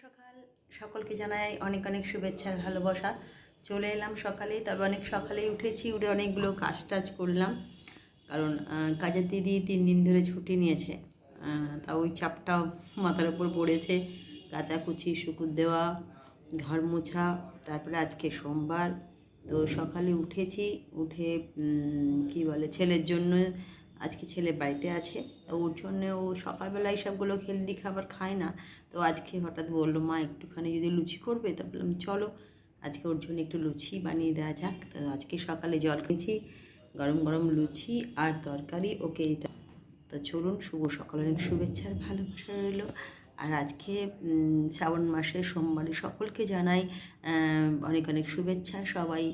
সকাল সকলকে জানাই অনেক অনেক শুভেচ্ছা আর ভালোবাসা। চলে এলাম সকালেই, তবে অনেক সকালেই উঠেছি, উঠে অনেকগুলো কাজ টাজ করলাম। কারণ কাজের দিদি 3 দিন ধরে ছুটি নিয়েছে, তা ওই চাপটা মাথার উপর পড়েছে। কাচাকুচি, শুকুর দেওয়া, ঘর মোছা, তারপরে আজকে সোমবার। তো সকালে উঠেছি, উঠে কি বলে ছেলের জন্য, আজকে ছেলে বাড়িতে আছে, ওর জন্য ও সকালবেলা এইসবগুলো হেলদি খাবার খায় না। তো আজকে হঠাৎ বললো, মা একটুখানি যদি লুচি করবে, তা বললাম চলো আজকে ওর জন্য একটু লুচি বানিয়ে দেওয়া যাক। তো আজকে সকালে জল খেয়েছি, গরম গরম লুচি আর তরকারি, ওকে এটা। তো চলুন, শুভ সকাল, অনেক শুভেচ্ছা আর ভালোবাসা রইল। আর আজকে শ্রাবণ মাসের সোমবারে সকলকে জানাই অনেক অনেক শুভেচ্ছা। সবাই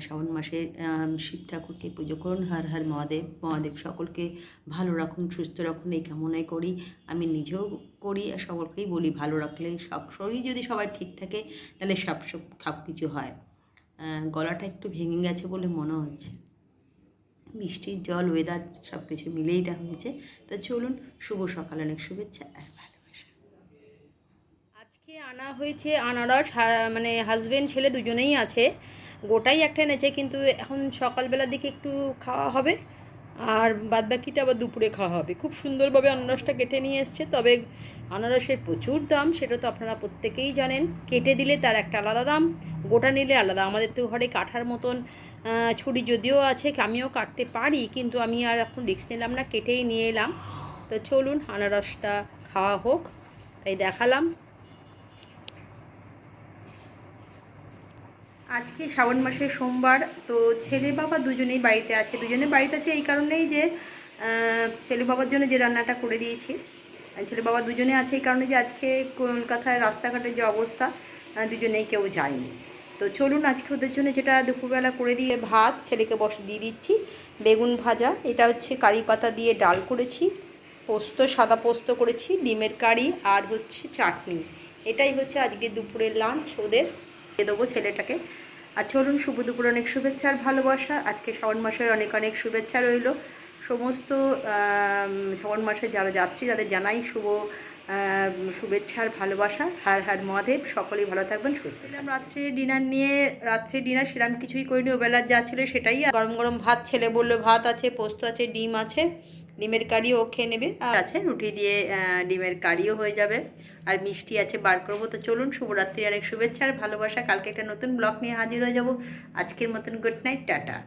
শ্রাবণ মাসে শিব ঠাকুরকে পুজো করুন, হর হর মহাদেব। মহাদেব সকলকে ভালো রাখুন, সুস্থ রাখুন, এই কামনাই করি। আমি নিজেও করি আর সকলকেই বলি, ভালো রাখলে সব শরীর যদি সবার ঠিক থাকে তাহলে সব কিছু হয়। গলাটা একটু ভেঙে গেছে বলে মনে হচ্ছে, বৃষ্টির জল, ওয়েদার সব কিছু মিলেই এটা হয়েছে। তো চলুন, শুভ সকাল, অনেক শুভেচ্ছা আর ভালোবাসা। আজকে আনা হয়েছে আনারস, মানে হাজবেন্ড ছেলে দুজনেই আছে। গোটাই একটা এনেছে, কিন্তু এখন সকালবেলার দিকে একটু খাওয়া হবে, আর বাদবাকিটা আবার দুপুরে খাওয়া হবে। খুব সুন্দরভাবে আনারসটা কেটে নিয়ে এসছে, তবে আনারসের প্রচুর দাম, সেটা তো আপনারা প্রত্যেকেই জানেন। কেটে দিলে তার একটা আলাদা দাম, গোটা নিলে আলাদা। আমাদের তো ঘরে কাটার মতন ছুরি যদিও আছে, আমিও কাটতে পারি, কিন্তু আমি আর এখন রিস্ক নিলাম না, কেটেই নিয়ে এলাম। তো চলুন আনারসটা খাওয়া হোক, তাই দেখালাম। আজকে শ্রাবণ মাসের সোমবার, তো ছেলে বাবা দুজনেই বাড়িতে আছে। দুজনে বাড়িতে আছে এই কারণেই যে ছেলে বাবার জন্য যে রান্নাটা করে দিয়েছি, ছেলে বাবা দুজনে আছে এই কারণে যে আজকে কলকাতায় রাস্তাঘাটের যে অবস্থা, দুজনেই কেউ যায়নি। তো চলুন আজকে ওদের জন্য যেটা দুপুরবেলা করে দিয়ে, ভাত ছেলেকে বসে দিয়ে দিচ্ছি, বেগুন ভাজা, এটা হচ্ছে কারি পাতা দিয়ে ডাল করেছি, পোস্ত, সাদা পোস্ত করেছি, ডিমের কারি, আর হচ্ছে চাটনি। এটাই হচ্ছে আজকে দুপুরের লাঞ্চ ওদের, দিয়ে দেবো ছেলেটাকে। আর চলুন, শুভ দুপুর, অনেক শুভেচ্ছা আর ভালোবাসা। আজকে শ্রাবণ মাসের অনেক অনেক শুভেচ্ছা রইল। সমস্ত শ্রাবণ মাসে যারা যাত্রী তাদের জানাই শুভেচ্ছা আর ভালোবাসা। হর হর মহাদেব, সকলেই ভালো থাকবেন, সুস্থ থাকবেন। রাত্রে ডিনার নিয়ে, রাত্রে ডিনার সেরকম কিছুই করিনি, ওবেলার যা ছিল সেটাই। গরম গরম ভাত, ছেলে বললো ভাত আছে, পোস্ত আছে, ডিম আছে, ডিমের কারিও ও খেয়ে নেবে, আর আছে রুটি দিয়ে ডিমের কারিও হয়ে যাবে, আর মিষ্টি আছে বার করবো। তো চলুন, শুভরাত্রি, অনেক শুভেচ্ছা আর ভালোবাসা। কালকে একটা নতুন ব্লগ নিয়ে হাজির হয়ে যাব। আজকের মতন গুড নাইট, টাটা।